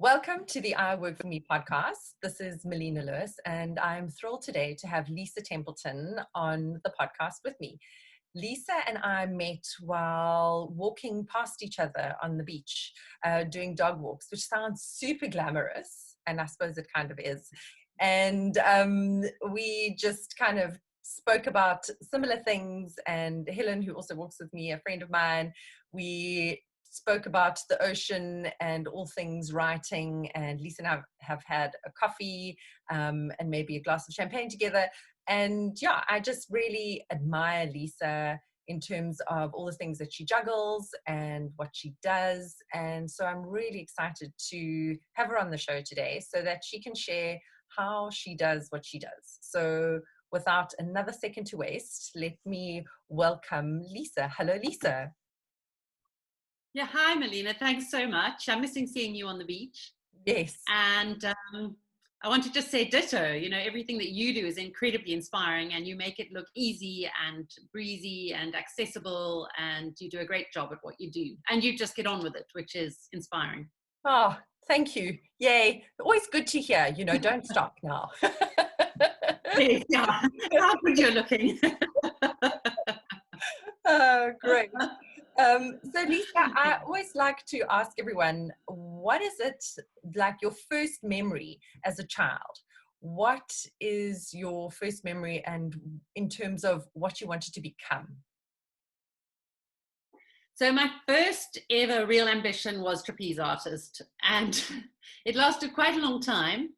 Welcome to the I Work For Me podcast. This is Melina Lewis, and I'm thrilled today to have Lisa Templeton on the podcast with me. Lisa and I met while walking past each other on the beach, doing dog walks, which sounds super glamorous, and I suppose it kind of is. And we just kind of spoke about similar things, and Helen, who also walks with me, a friend of mine, we spoke about the ocean and all things writing, and Lisa and I have had a coffee and maybe a glass of champagne together. And yeah, I just really admire Lisa in terms of all the things that she juggles and what she does. And so I'm really excited to have her on the show today so that she can share how she does what she does. So without another second to waste, let me welcome Lisa. Hello, Lisa. Yeah, hi, Melina. Thanks so much. I'm missing seeing you on the beach. Yes. And I want to just say ditto. You know, everything that you do is incredibly inspiring, and you make it look easy and breezy and accessible, and you do a great job at what you do. And you just get on with it, which is inspiring. Oh, thank you. Yay. Always good to hear. You know, don't stop now. Yeah, how good you're looking. Oh, great. So Lisa, I always like to ask everyone, what is it like your first memory as a child? What is your first memory, and in terms of what you wanted to become? So my first ever real ambition was trapeze artist, and it lasted quite a long time.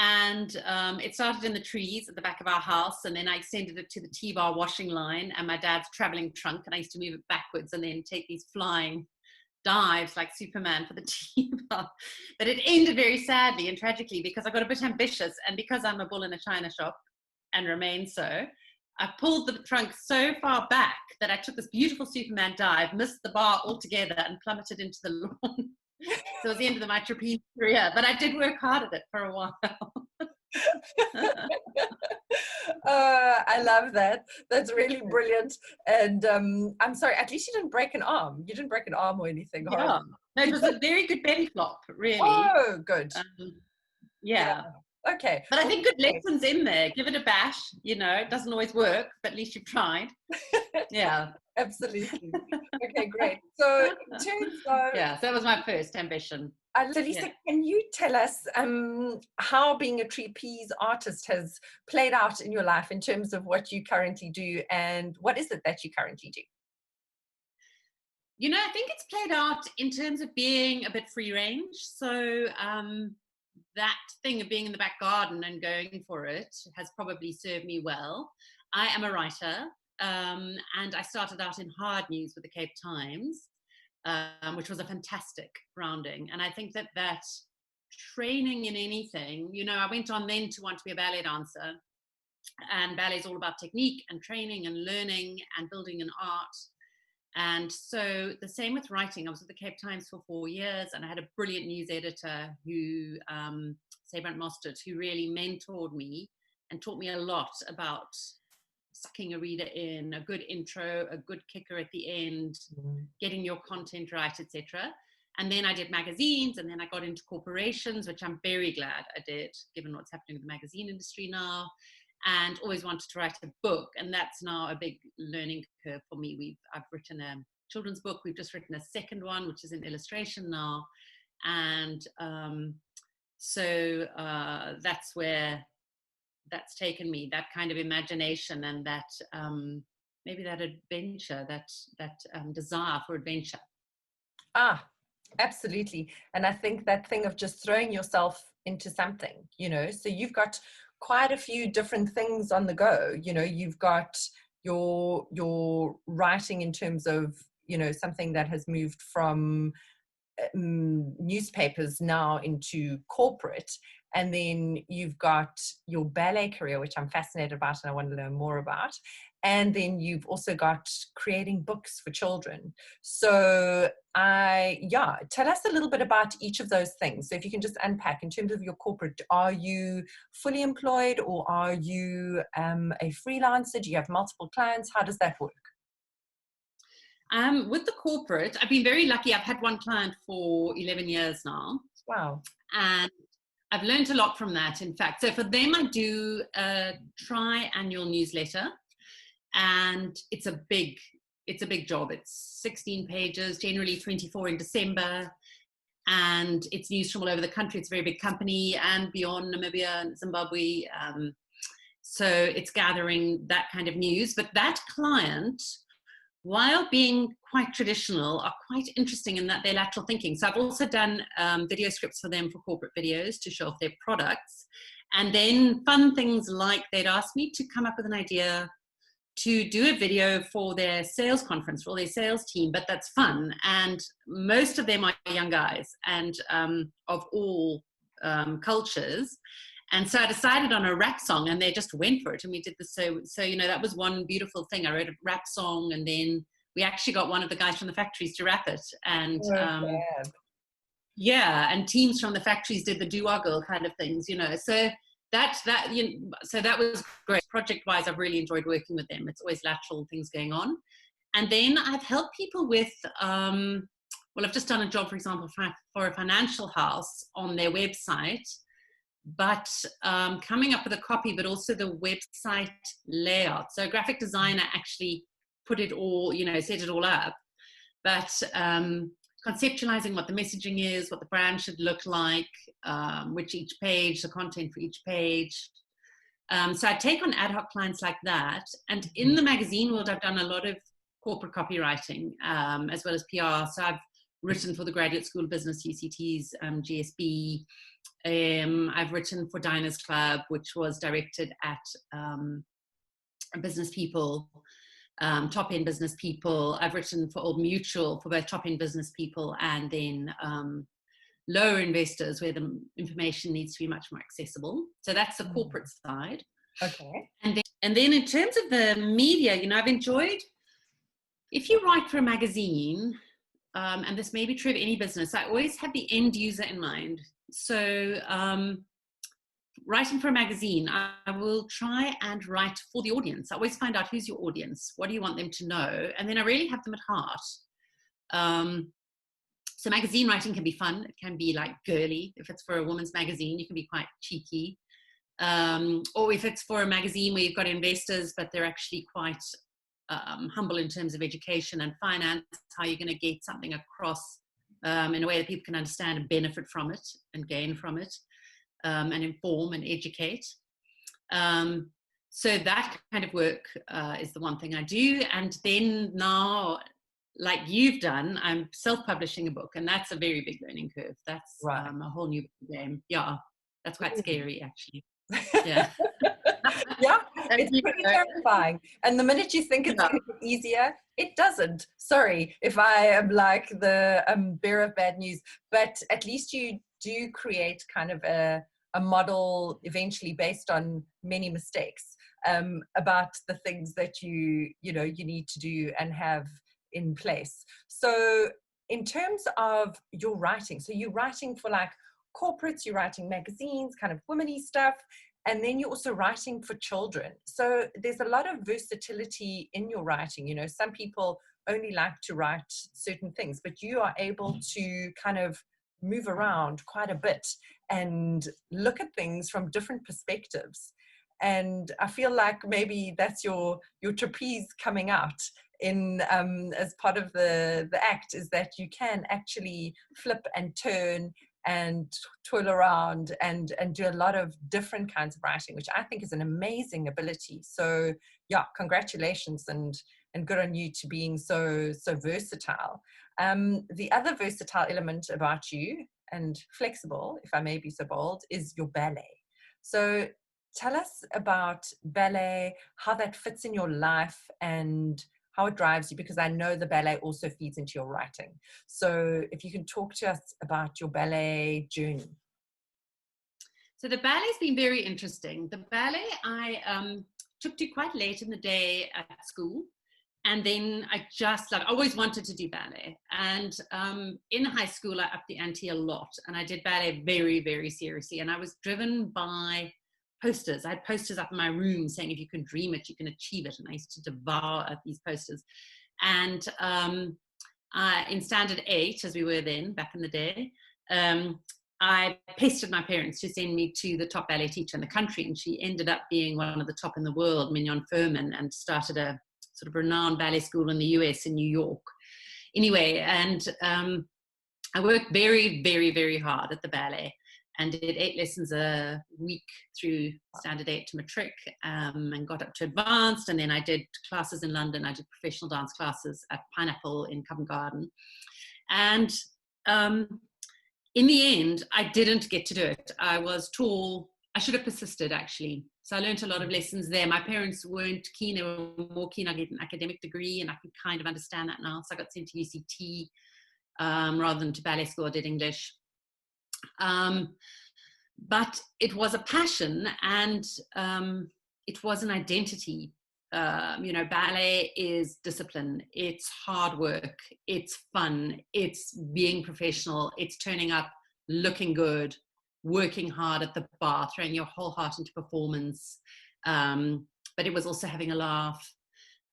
And it started in the trees at the back of our house, and then I extended it to the T-bar washing line and my dad's traveling trunk, and I used to move it backwards and then take these flying dives like Superman for the T-bar. But it ended very sadly and tragically because I got a bit ambitious, and because I'm a bull in a china shop and remain so, I pulled the trunk so far back that I took this beautiful Superman dive, missed the bar altogether, and plummeted into the lawn. So it was the end of my trapeze career, but I did work hard at it for a while. I love that. That's really brilliant. And I'm sorry, at least you didn't break an arm. You didn't break an arm or anything. Yeah, no, it was a very good belly flop, really. Oh, good. Yeah. Okay. But I think good lessons in there. Give it a bash. You know, it doesn't always work, but at least you've tried. Yeah. Absolutely. Okay, great. So in terms of... Yeah, so that was my first ambition. So Lisa, can you tell us how being a trapeze artist has played out in your life in terms of what you currently do, and what is it that you currently do? You know, I think it's played out in terms of being a bit free range. So that thing of being in the back garden and going for it has probably served me well. I am a writer, and I started out in hard news with the Cape Times, which was a fantastic grounding. And I think that training in anything, you know, I went on then to want to be a ballet dancer, and ballet is all about technique and training and learning and building an art. And so the same with writing. I was at the Cape Times for 4 years, and I had a brilliant news editor who, Sabrant Mostert, who really mentored me and taught me a lot about sucking a reader in, a good intro, a good kicker at the end, getting your content right, etc. And then I did magazines, and then I got into corporations, which I'm very glad I did, given what's happening with the magazine industry now. And always wanted to write a book, and that's now a big learning curve for me. I've written a children's book. We've just written a second one, which is in illustration now, and so that's where that's taken me. That kind of imagination and that maybe that adventure, that desire for adventure. Absolutely. And I think that thing of just throwing yourself into something, you know, so you've got quite a few different things on the go. You know, you've got your writing in terms of, you know, something that has moved from newspapers now into corporate, and then you've got your ballet career, which I'm fascinated about and I want to learn more about, and then you've also got creating books for children. So tell us a little bit about each of those things. So if you can just unpack in terms of your corporate, are you fully employed, or are you a freelancer? Do you have multiple clients? How does that work? With the corporate, I've been very lucky. I've had one client for 11 years now. Wow. And I've learned a lot from that, in fact. So for them, I do a tri-annual newsletter, and it's a big job. It's 16 pages, generally 24 in December, and it's news from all over the country. It's a very big company, and beyond Namibia and Zimbabwe. So it's gathering that kind of news. But that client, while being quite traditional, are quite interesting in that they're lateral thinking. So I've also done video scripts for them for corporate videos to show off their products. And then fun things like they'd ask me to come up with an idea to do a video for their sales conference, for their sales team, but that's fun. And most of them are young guys and of all cultures. And so I decided on a rap song, and they just went for it. And we did this. So you know, that was one beautiful thing. I wrote a rap song, and then we actually got one of the guys from the factories to rap it. And yeah, and teams from the factories did the do-wah girl kind of things, you know. So so that was great. Project-wise, I've really enjoyed working with them. It's always lateral things going on. And then I've helped people with, well, I've just done a job, for example, for a financial house on their website, but coming up with a copy, but also the website layout. So a graphic designer actually put it all, you know, set it all up, but conceptualizing what the messaging is, what the brand should look like, which each page, the content for each page. So I take on ad hoc clients like that. And in the magazine world, I've done a lot of corporate copywriting, as well as PR. So I've written for the Graduate School of Business, UCT's GSB. I've written for Diners Club, which was directed at business people, top-end business people. I've written for Old Mutual for both top-end business people and then lower investors where the information needs to be much more accessible. So that's the corporate side. Okay. And then in terms of the media, you know, I've enjoyed, if you write for a magazine, and this may be true of any business, I always have the end user in mind. So writing for a magazine, I will try and write for the audience. I always find out who's your audience, what do you want them to know, and then I really have them at heart. So magazine writing can be fun. It can be like girly. If it's for a woman's magazine, you can be quite cheeky. Or if it's for a magazine where you've got investors, but they're actually quite humble in terms of education and finance, how you're going to get something across in a way that people can understand and benefit from it and gain from it, and inform and educate. So that kind of work is the one thing I do. And then now, like you've done, I'm self-publishing a book, and that's a very big learning curve. That's right. A whole new game. Yeah, that's quite scary, actually. Yeah. Yeah, it's pretty terrifying. And the minute you think it's going to get easier, it doesn't. Sorry if I am like the bearer of bad news, but at least you do create kind of a model eventually based on many mistakes about the things that you need to do and have in place. So in terms of your writing, so you're writing for like corporates, you're writing magazines, kind of women-y stuff, and then you're also writing for children. So there's a lot of versatility in your writing. You know, some people only like to write certain things, but you are able to kind of move around quite a bit and look at things from different perspectives. And I feel like maybe that's your trapeze coming out in as part of the act, is that you can actually flip and turn and twirl around and do a lot of different kinds of writing, which I think is an amazing ability. So yeah, congratulations and good on you to being so versatile. The other versatile element about you, and flexible, if I may be so bold, is your ballet. So tell us about ballet, how that fits in your life and how it drives you, because I know the ballet also feeds into your writing. So if you can talk to us about your ballet journey. So the ballet's been very interesting. The ballet I took to quite late in the day at school. And then I always wanted to do ballet. And in high school, I upped the ante a lot. And I did ballet very, very seriously. And I was driven by posters. I had posters up in my room saying, if you can dream it, you can achieve it. And I used to devour these posters. And in standard 8, as we were then, back in the day, I pestered my parents to send me to the top ballet teacher in the country, and she ended up being one of the top in the world, Mignon Furman, and started a sort of renowned ballet school in the US in New York. Anyway, and I worked very, very, very hard at the ballet and did 8 lessons a week through standard 8 to matric, and got up to advanced. And then I did classes in London. I did professional dance classes at Pineapple in Covent Garden. And in the end, I didn't get to do it. I was tall. I should have persisted, actually. So I learned a lot of lessons there. My parents weren't keen. They were more keen I get an academic degree, and I can kind of understand that now. So I got sent to UCT rather than to ballet school. I did English. But it was a passion, and it was an identity. Ballet is discipline. It's hard work. It's fun. It's being professional. It's turning up, looking good, working hard at the bar, throwing your whole heart into performance. But it was also having a laugh,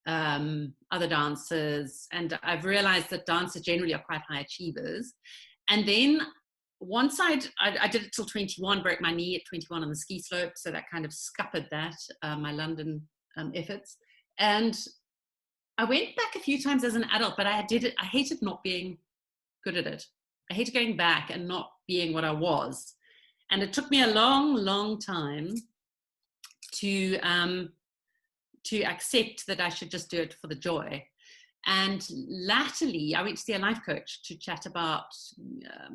other dancers. And I've realized that dancers generally are quite high achievers. And then once I did it till 21, broke my knee at 21 on the ski slope. So that kind of scuppered that, my London efforts. And I went back a few times as an adult, but I hated not being good at it. I hated going back and not being what I was. And it took me a long, long time to accept that I should just do it for the joy. And latterly, I went to see a life coach to chat about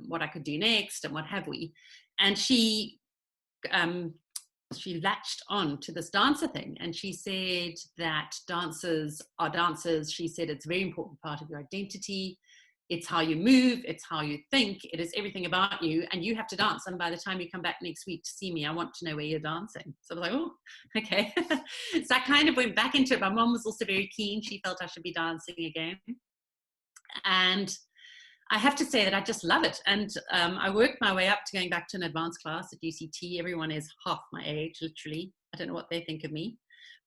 what I could do next and what have we. And she latched on to this dancer thing, and she said that dancers are dancers. She said it's a very important part of your identity. It's how you move, it's how you think, it is everything about you, and you have to dance. And by the time you come back next week to see me, I want to know where you're dancing. So I was like, oh, okay. So I kind of went back into it. My mom was also very keen. She felt I should be dancing again. And I have to say that I just love it. And I worked my way up to going back to an advanced class at UCT. Everyone is half my age, literally. I don't know what they think of me.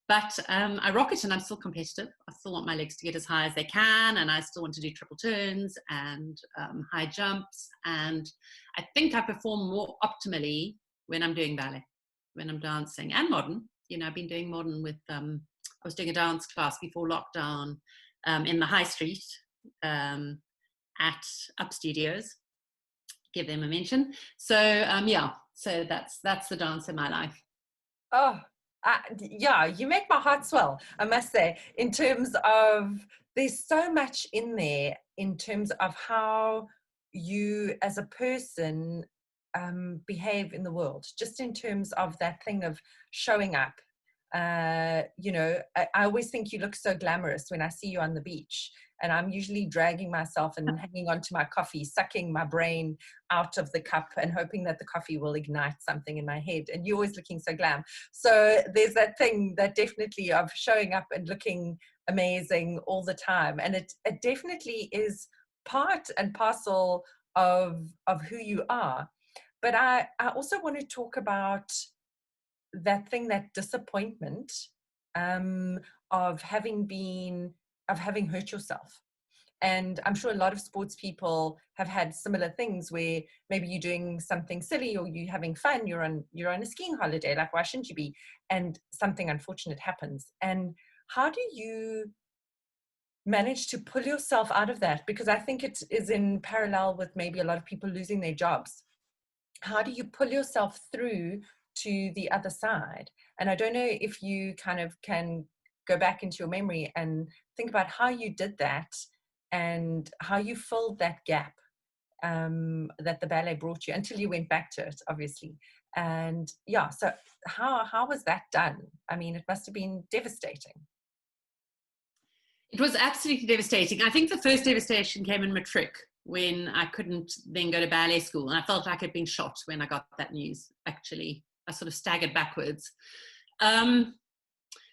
But I rock it, and I'm still competitive. I still want my legs to get as high as they can, and I still want to do triple turns and high jumps. And I think I perform more optimally when I'm doing ballet, when I'm dancing, and modern. I've been doing modern with, I was doing a dance class before lockdown in the high street at Up Studios. Give them a mention. So so that's the dance in my life. Oh, yeah, you make my heart swell, I must say, in terms of there's so much in there in terms of how you as a person behave in the world, just in terms of that thing of showing up. I always think you look so glamorous when I see you on the beach, and I'm usually dragging myself and hanging on to my coffee, sucking my brain out of the cup and hoping that the coffee will ignite something in my head. And you're always looking so glam. So there's that thing that definitely of showing up and looking amazing all the time. And it definitely is part and parcel of who you are. But I also want to talk about that thing, that disappointment of having hurt yourself. And I'm sure a lot of sports people have had similar things where maybe you're doing something silly or you're having fun, you're on a skiing holiday, like why shouldn't you be? And something unfortunate happens. And how do you manage to pull yourself out of that? Because I think it is in parallel with maybe a lot of people losing their jobs. How do you pull yourself through to the other side? And I don't know if you kind of can go back into your memory and think about how you did that and how you filled that gap that the ballet brought you until you went back to it, obviously. And yeah, so how was that done? I mean, it must have been devastating. It was absolutely devastating. I think the first devastation came in matric, when I couldn't then go to ballet school. And I felt like I'd been shot when I got that news, actually. I sort of staggered backwards.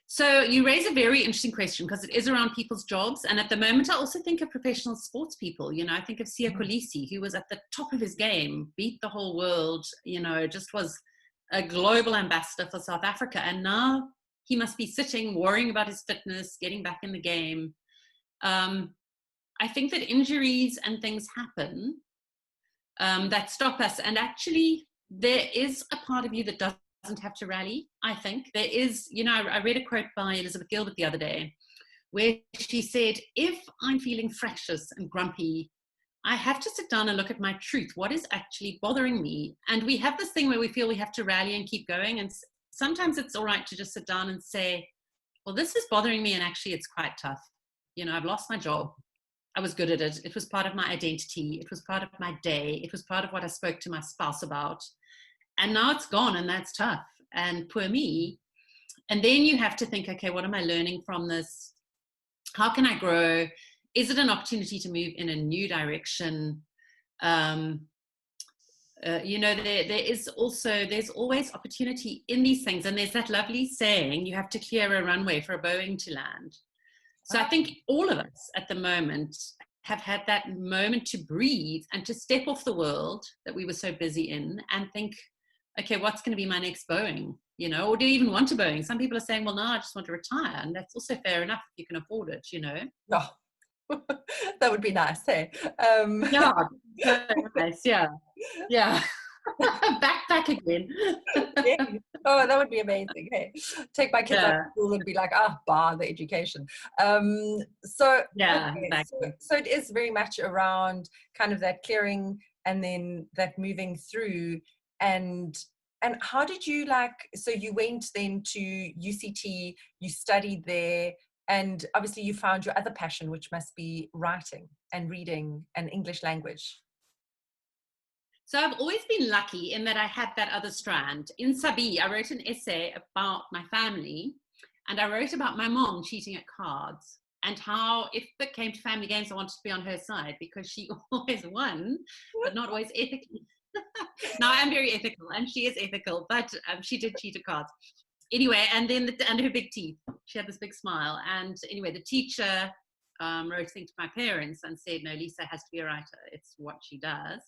So you raise a very interesting question, because it is around people's jobs. And at the moment, I also think of professional sports people. I think of Sia Kolisi, who was at the top of his game, beat the whole world, just was a global ambassador for South Africa. And now he must be sitting, worrying about his fitness, getting back in the game. I think that injuries and things happen. that stop us. And actually, there is a part of you that doesn't have to rally, I think. There is, I read a quote by Elizabeth Gilbert the other day where she said, if I'm feeling fractious and grumpy, I have to sit down and look at my truth. What is actually bothering me? And we have this thing where we feel we have to rally and keep going. And sometimes it's all right to just sit down and say, well, this is bothering me. And actually, it's quite tough. I've lost my job. I was good at it. It was part of my identity. It was part of my day. It was part of what I spoke to my spouse about. And now it's gone, and that's tough. And poor me. And then you have to think, okay, what am I learning from this? How can I grow? Is it an opportunity to move in a new direction? There's always opportunity in these things. And there's that lovely saying, you have to clear a runway for a Boeing to land. So I think all of us at the moment have had that moment to breathe and to step off the world that we were so busy in and think, okay, what's going to be my next Boeing? Or do you even want a Boeing? Some people are saying, well, no, I just want to retire. And that's also fair enough if you can afford it, Oh, that would be nice, hey? Yeah, nice, yeah. back again. Yeah. Oh, that would be amazing. Hey, take my kids out of school and be like, bar the education. So Exactly. So it is very much around kind of that clearing and then that moving through. And how did you so you went then to UCT, you studied there, and obviously you found your other passion, which must be writing and reading and English language. So I've always been lucky in that I had that other strand. In Sabi, I wrote an essay about my family, and I wrote about my mom cheating at cards and how if it came to family games, I wanted to be on her side because she always won, but not always ethically. Now I'm very ethical, and she is ethical, but she did cheat at cards. Anyway, and then and her big teeth. She had this big smile. And anyway, the teacher wrote a thing to my parents and said, no, Lisa has to be a writer. It's what she does.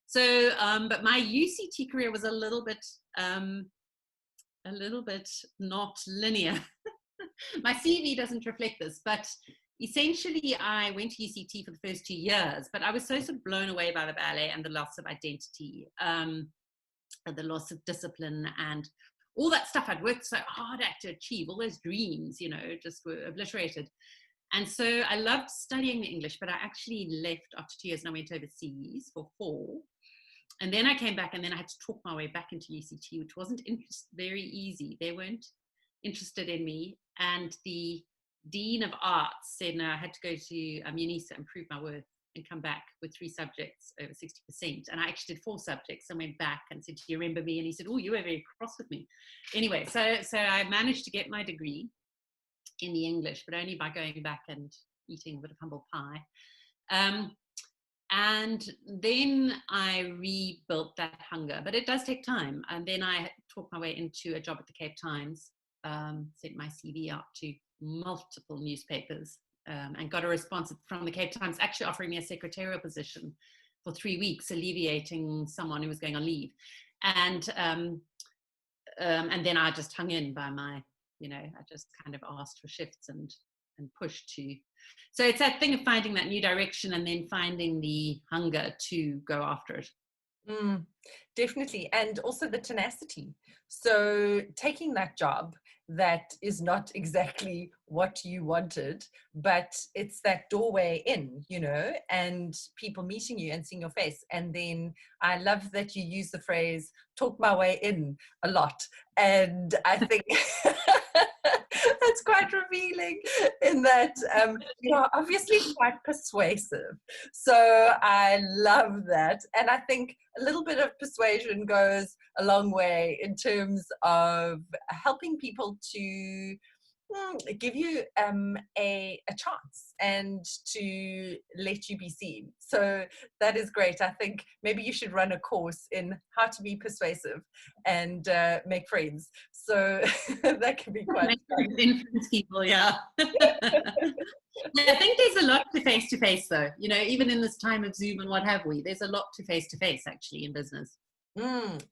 So, but my UCT career was a little bit not linear. My CV doesn't reflect this, but essentially I went to UCT for the first 2 years, but I was so sort of blown away by the ballet and the loss of identity, the loss of discipline and all that stuff I'd worked so hard at to achieve, all those dreams, just were obliterated. And so I loved studying the English, but I actually left after 2 years and I went overseas for 4. And then I came back and then I had to talk my way back into UCT, which wasn't very easy. They weren't interested in me. And the Dean of Arts said, no, I had to go to UNISA and prove my worth and come back with 3 subjects over 60%. And I actually did 4 subjects and went back and said, do you remember me? And he said, oh, you were very cross with me. Anyway, so I managed to get my degree in the English, but only by going back and eating a bit of humble pie. And then I rebuilt that hunger, but it does take time. And then I talked my way into a job at the Cape Times, sent my CV out to multiple newspapers, and got a response from the Cape Times actually offering me a secretarial position for 3 weeks, alleviating someone who was going on leave. And then I just hung in by my, I just kind of asked for shifts and pushed to. So it's that thing of finding that new direction and then finding the hunger to go after it. Definitely. And also the tenacity. So taking that job that is not exactly what you wanted, but it's that doorway in, and people meeting you and seeing your face. And then I love that you use the phrase, talk my way in a lot. And I think that's quite revealing in that you're obviously quite persuasive. So I love that. And I think a little bit of persuasion goes a long way in terms of helping people to give you a chance and to let you be seen. So that is great. I think maybe you should run a course in how to be persuasive and make friends. So that can be quite fun. Influence people, yeah. I think there's a lot to face though, even in this time of Zoom and what have we, there's a lot to face actually in business.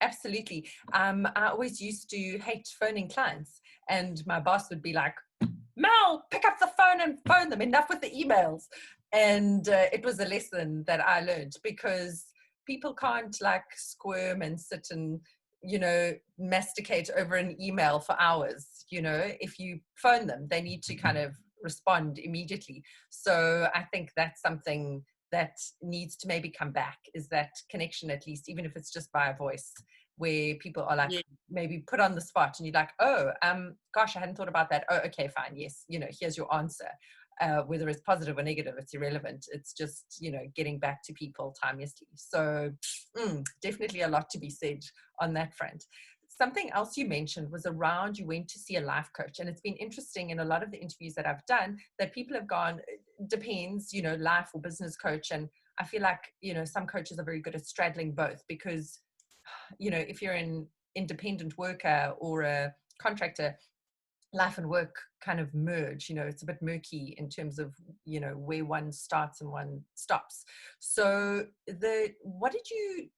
Absolutely. I always used to hate phoning clients, and my boss would be like, Mel, pick up the phone and phone them, enough with the emails. And it was a lesson that I learned, because people can't like squirm and sit and, you know, masticate over an email for hours. You know, if you phone them, they need to kind of respond immediately. So I think that's something that needs to maybe come back, is that connection, at least, even if it's just by a voice, where people are like, Yeah. maybe put on the spot and you're like, oh, gosh, I hadn't thought about that. Oh, okay, fine. Yes. You know, here's your answer. Whether it's positive or negative, it's irrelevant. It's just, you know, getting back to people timelessly. So definitely a lot to be said on that front. Something else you mentioned was around, you went to see a life coach. And it's been interesting in a lot of the interviews that I've done that people have gone, depends, you know, life or business coach. And I feel like, you know, some coaches are very good at straddling both, because, you know, if you're an independent worker or a contractor, life and work kind of merge. You know, it's a bit murky in terms of, you know, where one starts and one stops. So what did you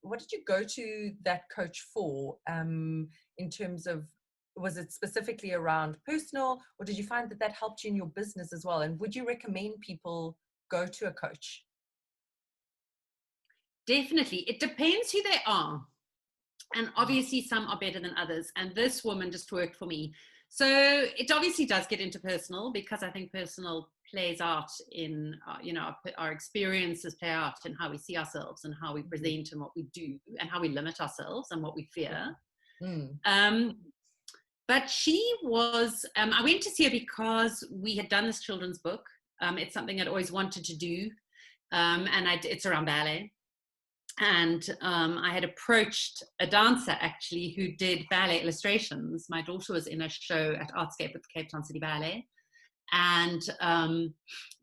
go to that coach for, in terms of, was it specifically around personal, or did you find that that helped you in your business as well? And would you recommend people go to a coach? Definitely. It depends who they are. And obviously some are better than others. And this woman just worked for me. So it obviously does get into personal, because I think personal plays out in, you know, our experiences play out in how we see ourselves and how we present and what we do and how we limit ourselves and what we fear. But she was, I went to see her because we had done this children's book. It's something I'd always wanted to do. It's around ballet. And I had approached a dancer, actually, who did ballet illustrations. My daughter was in a show at Artscape at the Cape Town City Ballet. And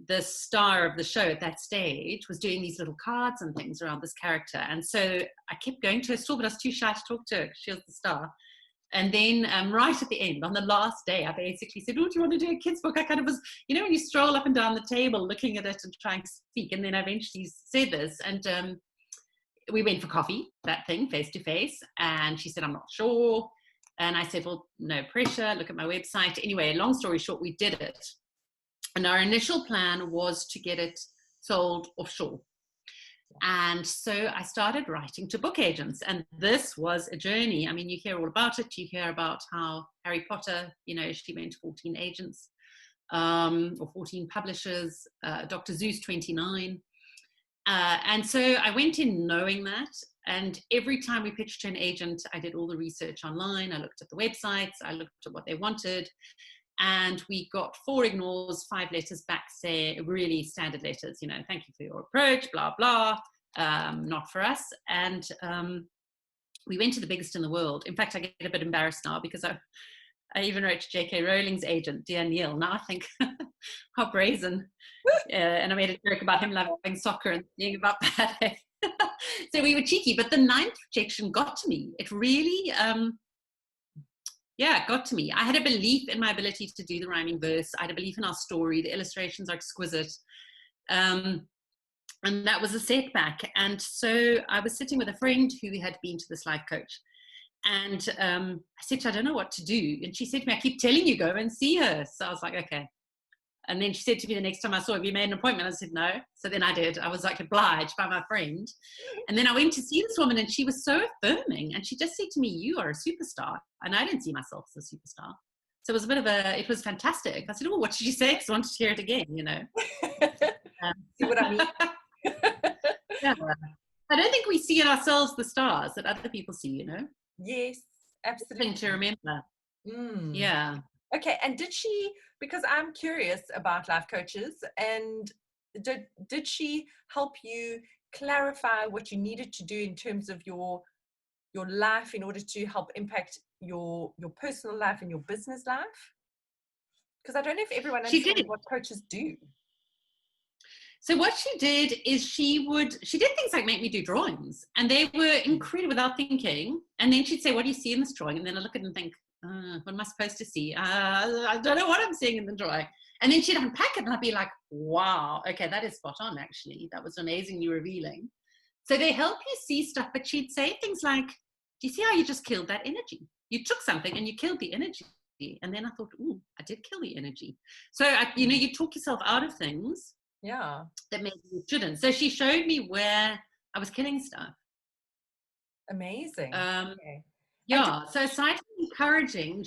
the star of the show at that stage was doing these little cards and things around this character. And so I kept going to her store, but I was too shy to talk to her because she was the star. And then right at the end, on the last day, I basically said, oh, do you want to do a kid's book? I kind of was, you know, when you stroll up and down the table looking at it and trying to speak. And then I eventually said this. And we went for coffee, that thing, face to face. And she said, I'm not sure. And I said, well, no pressure. Look at my website. Anyway, long story short, we did it. And our initial plan was to get it sold offshore. And so I started writing to book agents, and this was a journey. I mean, you hear all about it. You hear about how Harry Potter, you know, she went to 14 agents or 14 publishers, Dr. Zeus 29. And so I went in knowing that. And every time we pitched to an agent, I did all the research online. I looked at the websites. I looked at what they wanted. And we got 4 ignores, 5 letters back, say really standard letters, you know, thank you for your approach, blah, blah, not for us. And we went to the biggest in the world. In fact, I get a bit embarrassed now because I even wrote to J.K. Rowling's agent, dear Neil. Now I think, how brazen. And I made a joke about him loving soccer and thinking about ballet. So we were cheeky, but the 9th rejection got to me. It really... it got to me. I had a belief in my ability to do the rhyming verse. I had a belief in our story. The illustrations are exquisite. And that was a setback. And so I was sitting with a friend who had been to this life coach. And I said to her, I don't know what to do. And she said to me, I keep telling you, go and see her. So I was like, okay. And then she said to me the next time I saw her, have you made an appointment? I said, no. So then I did. I was like obliged by my friend. And then I went to see this woman, and she was so affirming. And she just said to me, you are a superstar. And I didn't see myself as a superstar. So it was it was fantastic. I said, oh, what did you say? Because I wanted to hear it again, you know. See what I mean? Yeah. I don't think we see in ourselves the stars that other people see, you know. Yes, absolutely. Thing to remember. Yeah. Okay, and did she, because I'm curious about life coaches, and did she help you clarify what you needed to do in terms of your life in order to help impact your personal life and your business life? Because I don't know if everyone understands what coaches do. So what she did is she did things like make me do drawings, and they were incredible without thinking. And then she'd say, what do you see in this drawing? And then I look at it and think, what am I supposed to see? I don't know what I'm seeing in the drawing. And then she'd unpack it, and I'd be like, wow, okay, that is spot on, actually. That was amazingly revealing. So they help you see stuff, but she'd say things like, do you see how you just killed that energy? You took something and you killed the energy. And then I thought, ooh, I did kill the energy. So, you talk yourself out of things. Yeah. That maybe you shouldn't. So she showed me where I was killing stuff. Amazing. Um, Okay. And yeah, so aside from encouraging,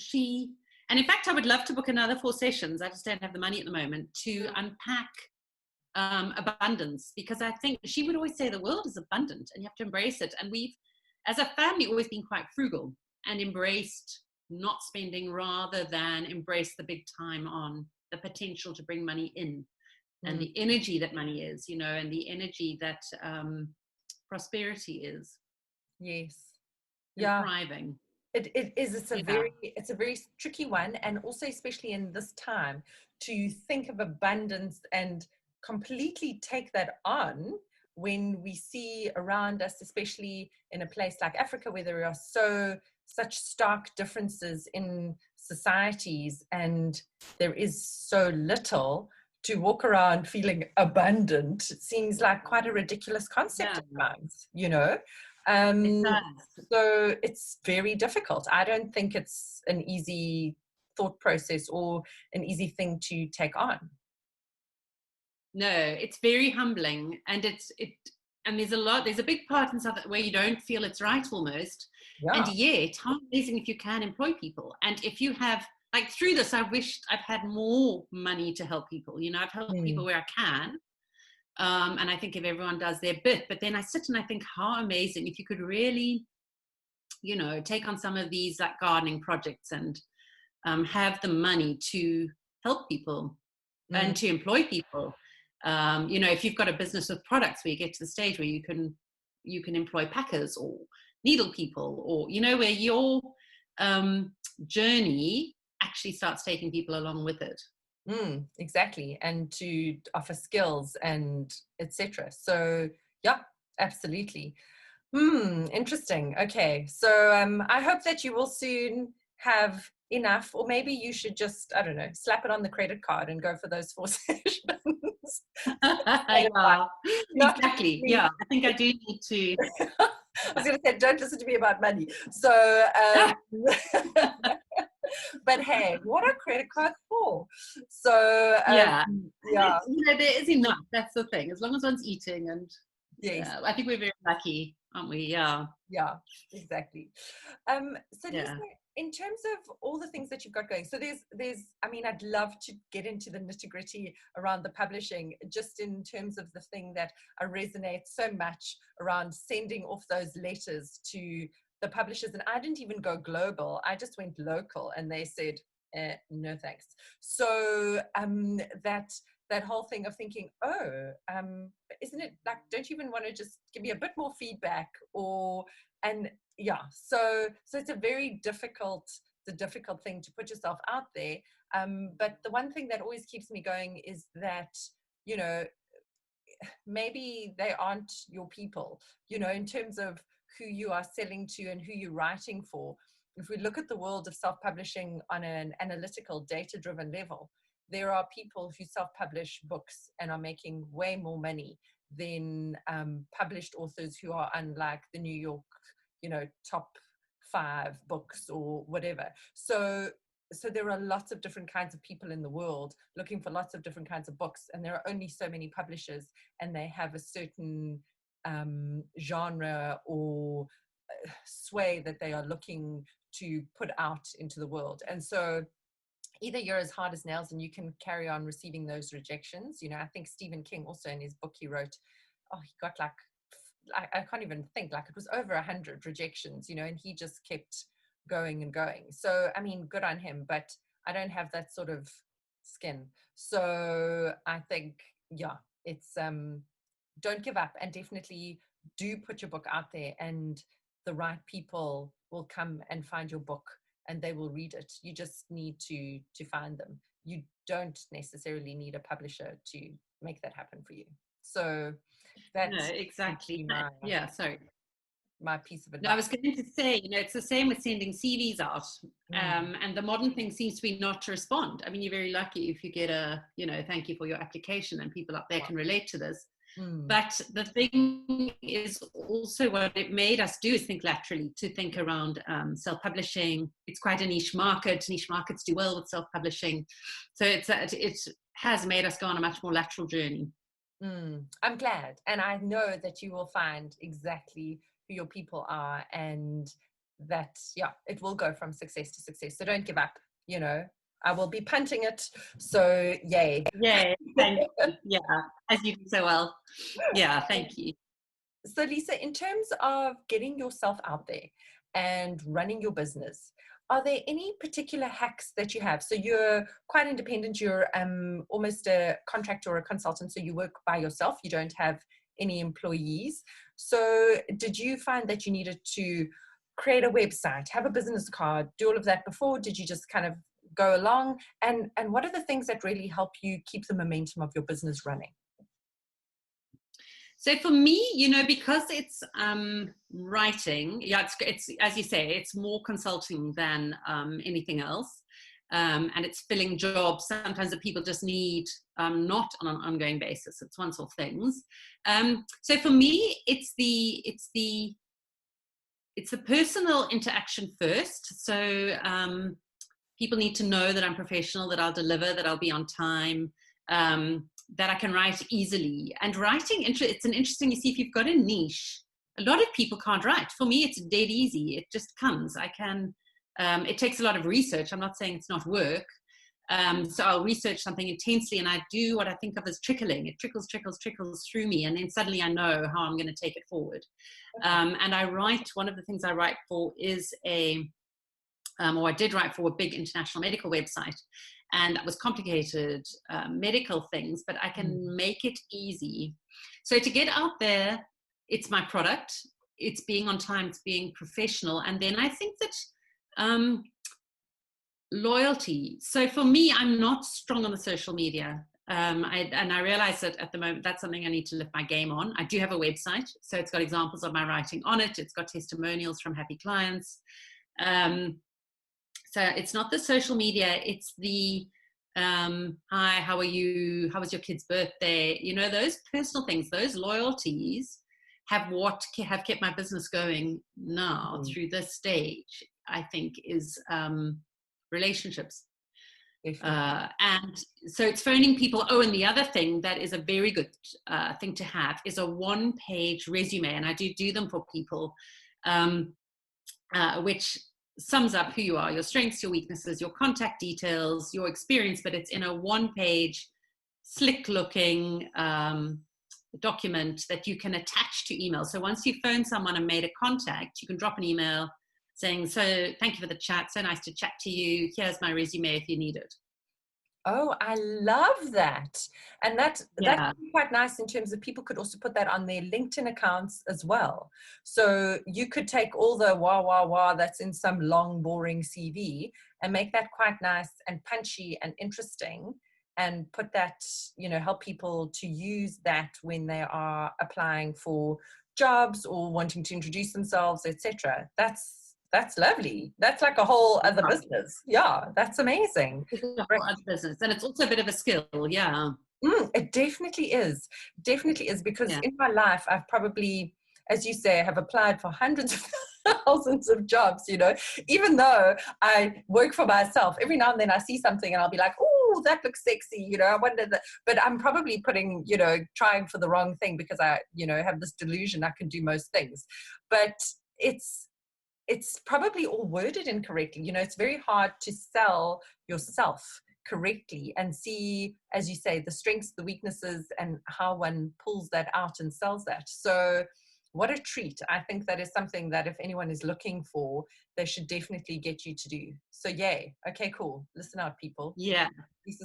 and in fact, I would love to book another 4 sessions. I just don't have the money at the moment to unpack abundance, because I think she would always say the world is abundant and you have to embrace it. And we've, as a family, always been quite frugal and embraced not spending rather than embrace the big time on the potential to bring money in and mm, the energy that money is, and the energy that prosperity is yes. and Yeah. thriving. It is. Yeah. It's a very tricky one, and also especially in this time, to think of abundance and completely take that on when we see around us, especially in a place like Africa, where there are such stark differences in societies, and there is so little to walk around feeling abundant. It seems like quite a ridiculous concept Yeah, at times. it Um, does. so it's very difficult. I don't think it's an easy thought process or an easy thing to take on. No, it's very humbling, and and there's a big part in South where you don't feel it's right almost. And Yeah. yet, how amazing if you can employ people. And if you have, like, through this, I wished I've had more money to help people. I've helped Mm, people where I can. And I think if everyone does their bit, but then I sit and I think how amazing if you could really, take on some of these like gardening projects and have the money to help people mm, and to employ people. If you've got a business with products where you get to the stage where you can employ packers or needle people, or where your journey actually starts taking people along with it. exactly. And to offer skills and etc. So yeah, absolutely. Interesting. Okay. So I hope that you will soon have enough, or maybe you should just, I don't know, slap it on the credit card and go for those 4 sessions. Yeah, Not exactly. me. Yeah, I think I do need to. I was going to say, don't listen to me about money. So, but hey, what are credit cards for? So, Yeah, and yeah, there is enough. That's the thing. As long as one's eating, and yes, I think we're very lucky, aren't we? Yeah, yeah, exactly. So Lisa, yeah. in terms of all the things that you've got going, so I mean, I'd love to get into the nitty gritty around the publishing, just in terms of the thing that I resonate so much around sending off those letters to the publishers. And I didn't even go global. I just went local, and they said, no thanks. So that whole thing of thinking, oh, isn't it like, don't you even want to just give me a bit more feedback, or and yeah, so it's a difficult thing to put yourself out there. But the one thing that always keeps me going is that, you know maybe they aren't your people, in terms of who you are selling to and who you're writing for. If we look at the world of self-publishing on an analytical, data-driven level, there are people who self-publish books and are making way more money than published authors who are on, like, the New York, top 5 books or whatever. So there are lots of different kinds of people in the world looking for lots of different kinds of books, and there are only so many publishers, and they have a certain genre or sway that they are looking to put out into the world. And so either you're as hard as nails and you can carry on receiving those rejections. I think Stephen King also, in his book he wrote, he got like, I can't even think, like, it was over 100 rejections, and he just kept going and going. So I mean, good on him, but I don't have that sort of skin. So I think, yeah, it's don't give up, and definitely do put your book out there, and the right people will come and find your book, and they will read it. You just need to find them. You don't necessarily need a publisher to make that happen for you. So No, that's exactly. Yeah, sorry. my piece of No, I advice. was going to say, it's the same with sending CVs out. Mm, And the modern thing seems to be not to respond. I mean, you're very lucky if you get thank you for your application, and people up there can relate to this. mm, But the thing is also, what it made us do is think laterally, to think around self-publishing. It's quite a niche market. Niche markets do well with self-publishing. So it has made us go on a much more lateral journey. I'm glad, and I know that you will find exactly who your people are, and that, yeah, it will go from success to success. So don't give up, you know. I will be punting it. So yay. Yeah, thank you. Yeah, as you do so well. Yeah, thank you. So Lisa, in terms of getting yourself out there and running your business, are there any particular hacks that you have? So you're quite independent, you're almost a contractor or a consultant, so you work by yourself, you don't have any employees. So did you find that you needed to create a website, have a business card, do all of that before? Did you just kind of go along? And what are the things that really help you keep the momentum of your business running? So for me, because it's writing, yeah, it's as you say, it's more consulting than anything else, and it's filling jobs sometimes that people just need, not on an ongoing basis. It's once-off things. So for me, it's the personal interaction first. So people need to know that I'm professional, that I'll deliver, that I'll be on time. That I can write easily. And writing, it's an interesting, you see, if you've got a niche, a lot of people can't write. For me, it's dead easy. It just comes. I can, it takes a lot of research. I'm not saying it's not work. So I'll research something intensely and I do what I think of as trickling. It trickles through me. And then suddenly I know how I'm going to take it forward. And I write, one of the things I write for is or I did write for a big international medical website. And that was complicated medical things, but I can make it easy. So to get out there, it's my product, it's being on time, it's being professional. And then I think that loyalty. So for me, I'm not strong on the social media. I realize that at the moment, that's something I need to lift my game on. I do have a website, so it's got examples of my writing on it. It's got testimonials from happy clients. So it's not the social media, it's the, hi, how are you? How was your kid's birthday? Those personal things, those loyalties have kept my business going now through this stage, I think, is relationships. And so it's phoning people. Oh, and the other thing that is a very good thing to have is a one-page resume. And I do them for people, which sums up who you are, your strengths, your weaknesses, your contact details, your experience, but it's in a one-page, slick-looking document that you can attach to email. So once you phone someone and made a contact, you can drop an email saying, so thank you for the chat, so nice to chat to you, here's my resume if you need it. Oh, I love that. And that's quite nice in terms of people could also put that on their LinkedIn accounts as well. So you could take all the wah that's in some long, boring CV and make that quite nice and punchy and interesting, and put that, help people to use that when they are applying for jobs or wanting to introduce themselves, etc. That's lovely. That's like a whole other business. Yeah, that's amazing. It's a whole other business. And it's also a bit of a skill. Yeah. It definitely is. Definitely is, because in my life, I've probably, as you say, have applied for hundreds of thousands of jobs, even though I work for myself. Every now and then I see something and I'll be like, oh, that looks sexy. I wonder that, but I'm probably putting, trying for the wrong thing because I, have this delusion I can do most things. But it's probably all worded incorrectly. It's very hard to sell yourself correctly and see, as you say, the strengths, the weaknesses, and how one pulls that out and sells that. So what a treat. I think that is something that if anyone is looking for, they should definitely get you to do. So yay. Okay, cool. Listen out, people. Yeah.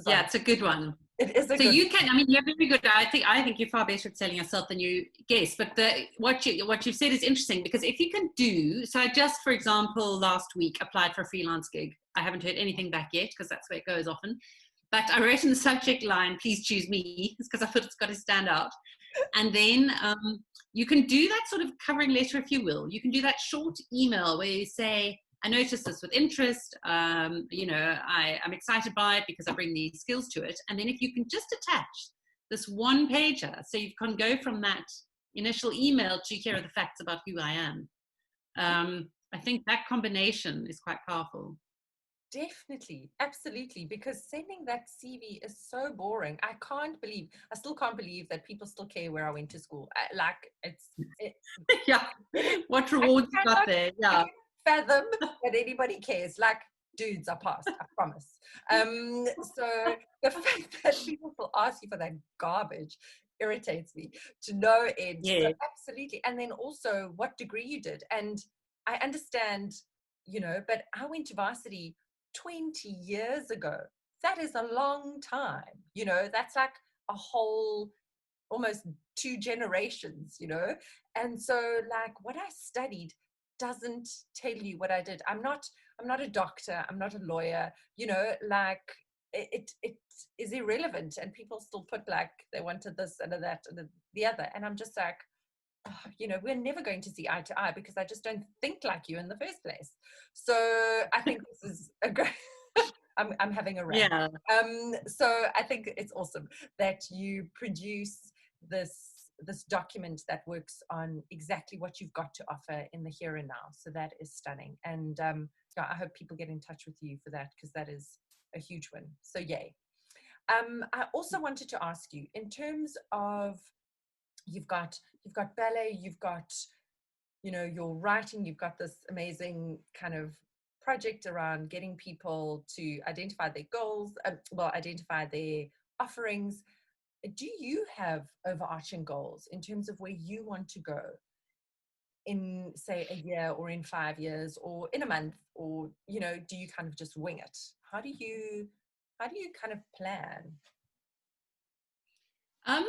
Yeah, it's a good one. It is a so good you can, you're very good. I think you're far better at selling yourself than you guess. But what you've said is interesting, because if you can do, so I just, for example, last week applied for a freelance gig. I haven't heard anything back yet, because that's where it goes often. But I wrote in the subject line, please choose me, because I thought it's got to stand out. And then you can do that sort of covering letter, if you will. You can do that short email where you say, I noticed this with interest. I'm excited by it because I bring these skills to it. And then if you can just attach this one pager, so you can go from that initial email to here are the facts about who I am. I think that combination is quite powerful. Definitely, absolutely, because sending that CV is so boring. I still can't believe that people still care where I went to school. It, Yeah. it, What I rewards you got cannot, there? I Yeah. cannot fathom that anybody cares. Like, dudes, I passed, I promise. So the fact that people will ask you for that garbage irritates me to no end. So Yeah. absolutely. And then also what degree you did. And I understand, but I went to varsity 20 years ago. That is a long time. That's like a whole almost 2 generations. And so like what I studied doesn't tell you what I did. I'm not a doctor, I'm not a lawyer, like it is irrelevant, and people still put like they wanted this and that and the other, and I'm just like, oh, we're never going to see eye to eye because I just don't think like you in the first place. So I think this is a great I'm having a rant. Yeah. So I think it's awesome that you produce this document that works on exactly what you've got to offer in the here and now. So that is stunning. And yeah, I hope people get in touch with you for that, because that is a huge win. So yay. I also wanted to ask you, in terms of you've got ballet, you've got your writing, you've got this amazing kind of project around getting people to identify their goals, identify their offerings. Do you have overarching goals in terms of where you want to go in, say, a year, or in 5 years, or in a month, or do you kind of just wing it? How do you kind of plan? Um,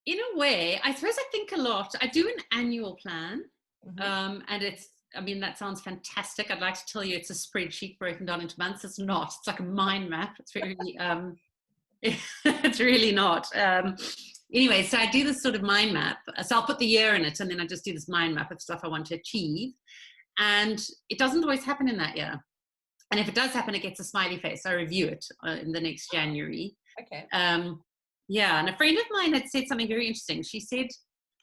in a way, I suppose I think a lot. I do an annual plan, Mm-hmm. and I mean, that sounds fantastic. I'd like to tell you it's a spreadsheet broken down into months. It's not. It's like a mind map. It's really, it's really not. Anyway, so I do this sort of mind map. So I'll put the year in it, and then I just do this mind map of stuff I want to achieve. And it doesn't always happen in that year. And if it does happen, it gets a smiley face. I review it in the next January. Okay. Yeah, and a friend of mine had said something very interesting. She said,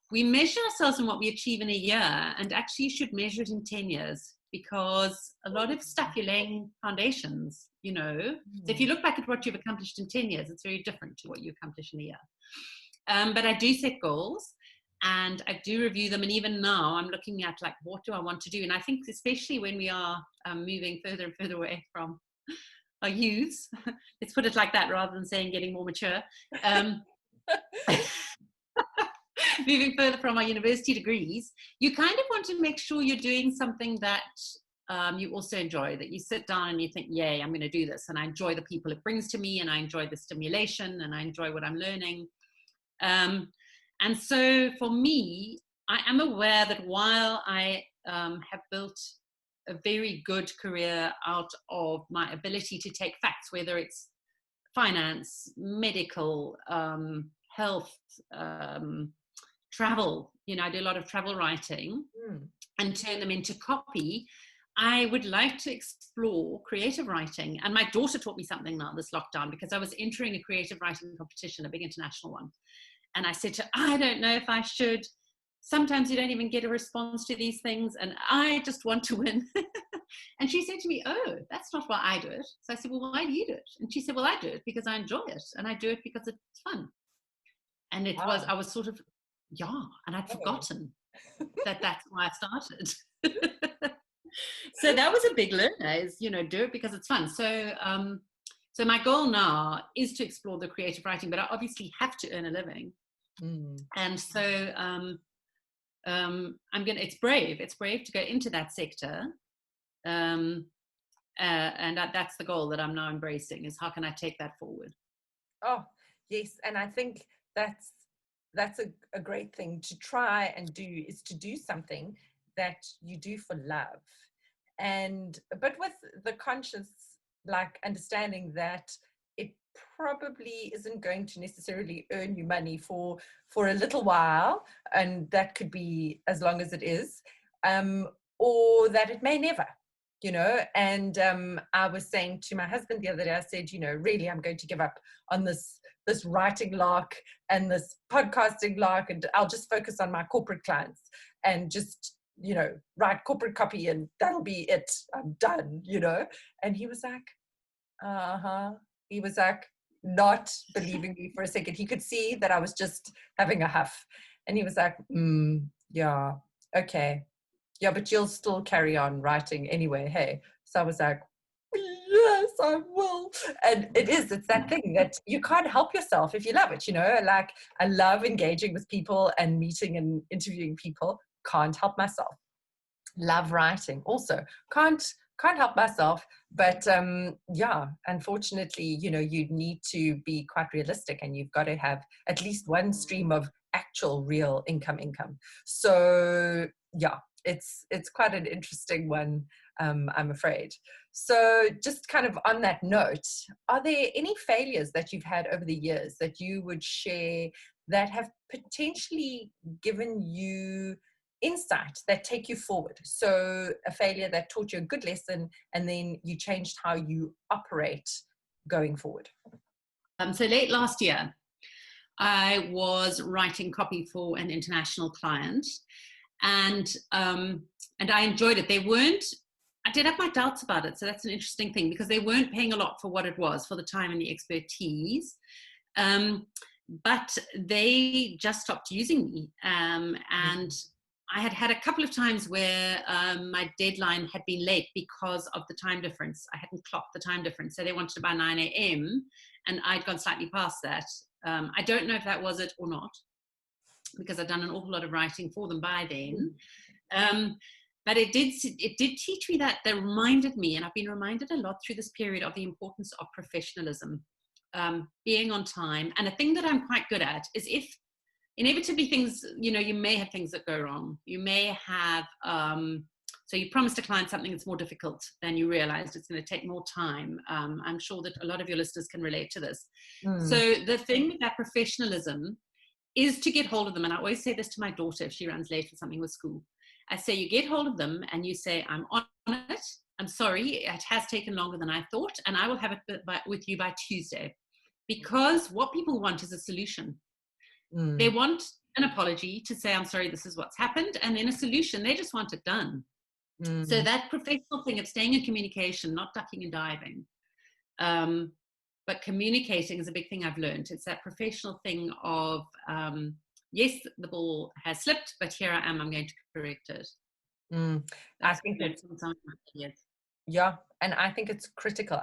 we measure ourselves in what we achieve in a year, and actually you should measure it in 10 years, because a lot of stuff you're laying foundations, So if you look back at what you've accomplished in 10 years, it's very different to what you accomplish in a year. But I do set goals, and I do review them. And even now I'm looking at, like, what do I want to do? And I think especially when we are moving further and further away from our youths, let's put it like that, rather than saying getting more mature, moving further from our university degrees, you kind of want to make sure you're doing something that you also enjoy, that you sit down and you think, yay, I'm going to do this, and I enjoy the people it brings to me, and I enjoy the stimulation, and I enjoy what I'm learning. And so for me, I am aware that while I have built a very good career out of my ability to take facts, whether it's finance, medical, health, travel, I do a lot of travel writing, and turn them into copy. I would like to explore creative writing. And my daughter taught me something now this lockdown, because I was entering a creative writing competition, a big international one. And I said to her, I don't know if I should. Sometimes you don't even get a response to these things, and I just want to win. And she said to me, oh, that's not why I do it. So I said, well, why do you do it? And she said, well, I do it because I enjoy it, and I do it because it's fun. And I was sort of, yeah, and I'd forgotten that that's why I started. So that was a big learner, is, do it because it's fun. So my goal now is to explore the creative writing, but I obviously have to earn a living. And so it's brave to go into that sector. And that's the goal that I'm now embracing, is how can I take that forward? Oh, yes. And I think that's a great thing to try and do, is to do something that you do for love. But with the conscious, like, understanding that it probably isn't going to necessarily earn you money for a little while, and that could be as long as it is, or that it may never, and I was saying to my husband the other day, I said, really, I'm going to give up on this writing lark and this podcasting lark, and I'll just focus on my corporate clients and just write corporate copy and that'll be it. I'm done, And he was like, uh-huh. He was like not believing me for a second. He could see that I was just having a huff. And he was like, yeah, okay. Yeah, but you'll still carry on writing anyway, hey. So I was like, yes, I will. And it's that thing that you can't help yourself if you love it, like I love engaging with people and meeting and interviewing people. Can't help myself. Love writing also. Can't help myself, but yeah, unfortunately, you need to be quite realistic, and you've got to have at least one stream of actual real income. So yeah, it's quite an interesting one, I'm afraid. So just kind of on that note, are there any failures that you've had over the years that you would share that have potentially given you insight that take you forward? So a failure that taught you a good lesson, and then you changed how you operate going forward. So late last year, I was writing copy for an international client, and I enjoyed it. I did have my doubts about it, so that's an interesting thing, because they weren't paying a lot for what it was, for the time and the expertise. But they just stopped using me, and I had a couple of times where my deadline had been late because of the time difference. I hadn't clocked the time difference. So they wanted by 9 a.m. and I'd gone slightly past that. I don't know if that was it or not, because I'd done an awful lot of writing for them by then. But it did teach me that reminded me, and I've been reminded a lot through this period, of the importance of professionalism, being on time. And a thing that I'm quite good at is, if inevitably things, you may have things that go wrong. You may have, so you promised a client something that's more difficult than you realized. It's going to take more time. I'm sure that a lot of your listeners can relate to this. So the thing with that professionalism is to get hold of them. And I always say this to my daughter if she runs late for something with school. I say, you get hold of them and you say, I'm on it. I'm sorry, it has taken longer than I thought, and I will have it with you by Tuesday. Because what people want is a solution. They want an apology to say, I'm sorry, this is what's happened, and then a solution. They just want it done. So that professional thing of staying in communication, not ducking and diving, but communicating is a big thing I've learned. It's that professional thing of, yes, the ball has slipped, but here I am, I'm going to correct it. I think it's, yeah, and I think it's critical.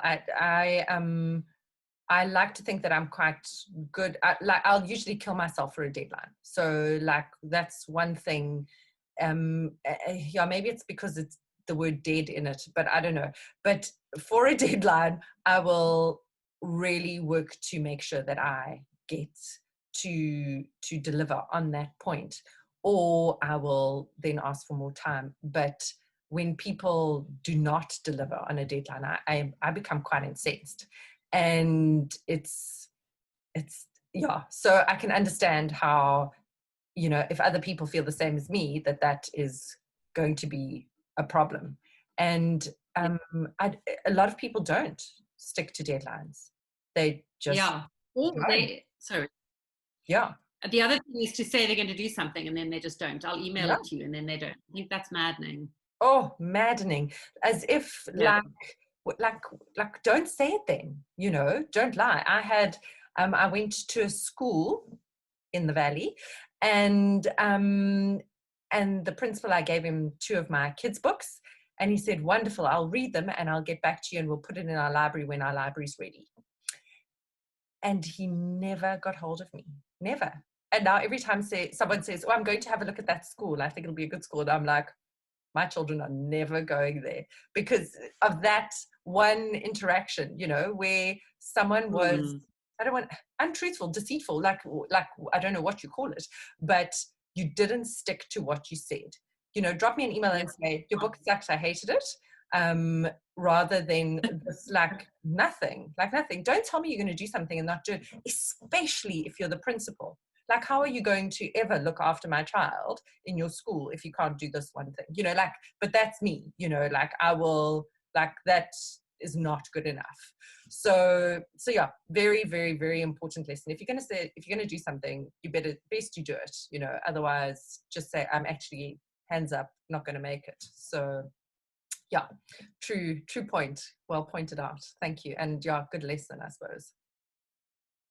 I like to think that I'm quite good. I'll usually kill myself for a deadline. So like, that's one thing. Yeah, maybe it's because it's the word dead in it, but I don't know. But for a deadline, I will really work to make sure that I get to deliver on that point, or I will then ask for more time. But when people do not deliver on a deadline, I become quite incensed. And it's yeah, so I can understand how, if other people feel the same as me, that is going to be a problem. And a lot of people don't stick to deadlines. They just sorry. Yeah. The other thing is to say they're going to do something and then they just don't. I'll email it to you and then they don't. I think that's maddening. Oh, maddening. As if like don't say it then, don't lie. I went to a school in the Valley, and the principal, I gave him 2 of my kids' books, and he said, wonderful, I'll read them and I'll get back to you and we'll put it in our library when our library's ready. And he never got hold of me. Never. And now every time someone says, oh, I'm going to have a look at that school, I think it'll be a good school, and I'm like, my children are never going there, because of that one interaction, where someone was, untruthful, deceitful, like I don't know what you call it, but you didn't stick to what you said. Drop me an email and say, your book sucks, I hated it, rather than just nothing. Don't tell me you're going to do something and not do it, especially if you're the principal. Like, how are you going to ever look after my child in your school if you can't do this one thing? But that's me, I will, that is not good enough. So yeah, very, very, very important lesson. If you're going to do something, best you do it, otherwise just say, I'm actually hands up, not going to make it. So yeah, true point. Well pointed out. Thank you. And yeah, good lesson, I suppose.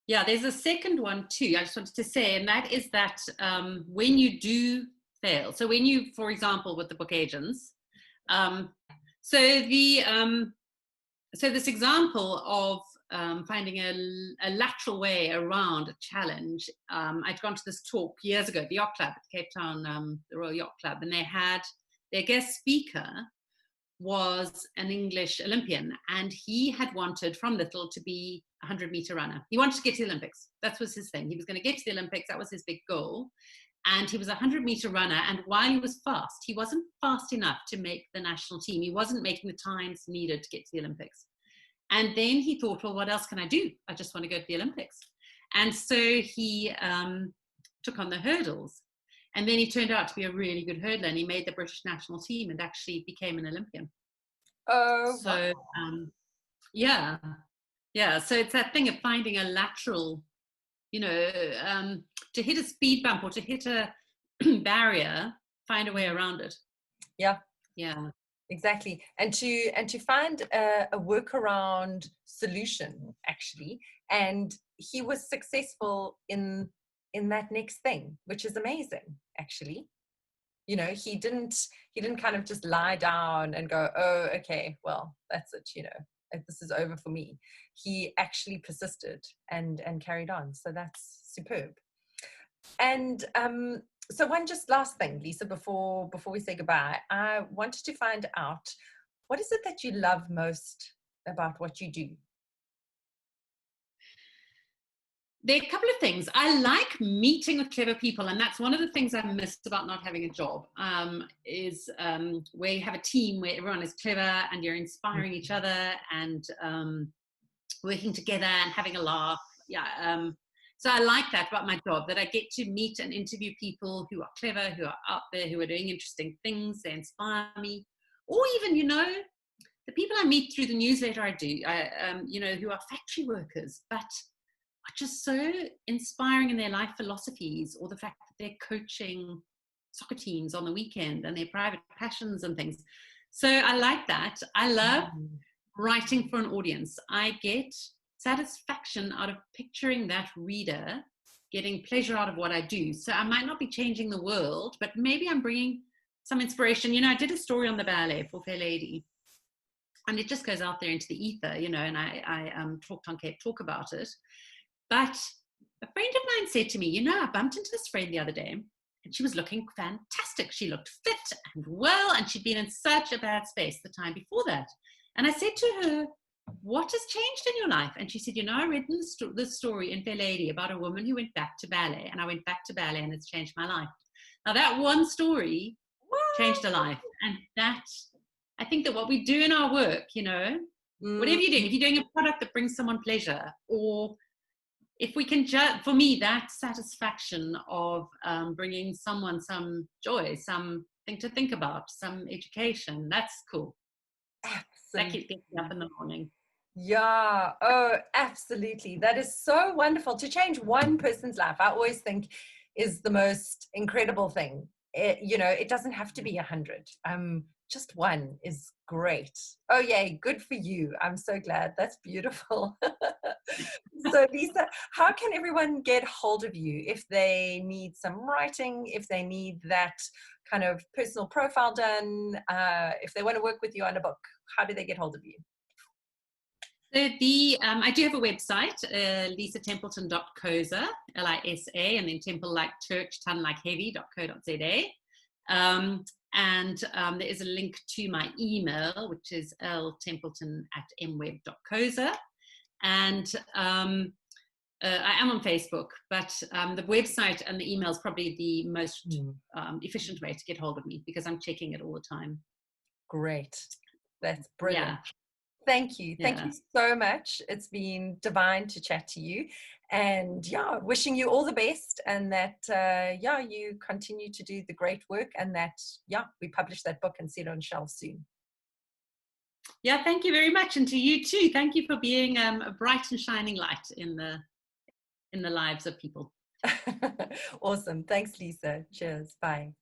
Yeah, there's a second one too, I just wanted to say, and that is that when you do fail, so when you, for example, with the book agents, so this example of finding a lateral way around a challenge, I'd gone to this talk years ago at the Yacht Club at Cape Town, the Royal Yacht Club, and they had their guest speaker was an English Olympian, and he had wanted from little to be a 100-meter runner. He wanted to get to the Olympics. That was his thing. He was going to get to the Olympics. That was his big goal. And he was a 100-meter runner. And while he was fast, he wasn't fast enough to make the national team. He wasn't making the times needed to get to the Olympics. And then he thought, well, what else can I do? I just want to go to the Olympics. And so he took on the hurdles. And then he turned out to be a really good hurdler, and he made the British national team and actually became an Olympian. Oh, so yeah. So it's that thing of finding a lateral, to hit a speed bump or to hit a barrier, find a way around it. Yeah. Exactly. And to find a workaround solution, actually. And he was successful in that next thing, which is amazing, actually. He didn't kind of just lie down and go, oh, okay, well, that's it, this is over for me. He actually persisted and carried on. So that's superb. And so one just last thing, Lisa, before we say goodbye, I wanted to find out, what is it that you love most about what you do? There are a couple of things. I like meeting with clever people, and that's one of the things I missed about not having a job, is where you have a team where everyone is clever and you're inspiring each other and working together and having a laugh. So I like that about my job, that I get to meet and interview people who are clever, who are out there, who are doing interesting things. They inspire me. Or even, the people I meet through the newsletter I do, who are factory workers, but are just so inspiring in their life philosophies, or the fact that they're coaching soccer teams on the weekend and their private passions and things. So I like that. I love writing for an audience. I get satisfaction out of picturing that reader getting pleasure out of what I do. So I might not be changing the world, but maybe I'm bringing some inspiration. I did a story on the ballet for Fair Lady, and it just goes out there into the ether, and I talked on Cape Talk about it. But a friend of mine said to me, I bumped into this friend the other day, and she was looking fantastic. She looked fit and well, and she'd been in such a bad space the time before that. And I said to her, what has changed in your life? And she said, I read this story in Fair Lady about a woman who went back to ballet, and I went back to ballet, and it's changed my life. Now, that one story changed her life. And that, I think that what we do in our work, whatever you're doing, if you're doing a product that brings someone pleasure, or if we can for me, that satisfaction of bringing someone some joy, something to think about, some education, that's cool. That keeps me up in the morning. Yeah. Oh, absolutely. That is so wonderful. To change one person's life, I always think, is the most incredible thing. It doesn't have to be 100. Just one is great. Oh, yay. Good for you. I'm so glad. That's beautiful. So, Lisa, how can everyone get hold of you if they need some writing, if they need that kind of personal profile done, if they want to work with you on a book? How do they get hold of you? So I do have a website, lisatempleton.coza, Lisa, and then temple like church, ton like heavy.co.za. And there is a link to my email, which is ltempleton@mweb.coza. And I am on Facebook, but the website and the email is probably the most efficient way to get hold of me, because I'm checking it all the time. Great. That's brilliant. Yeah. Thank you. Thank you so much. It's been divine to chat to you, and wishing you all the best, and that you continue to do the great work, and that we publish that book and see it on shelves soon. Yeah, thank you very much, and to you too. Thank you for being a bright and shining light in the lives of people. Awesome. Thanks, Lisa. Cheers. Bye.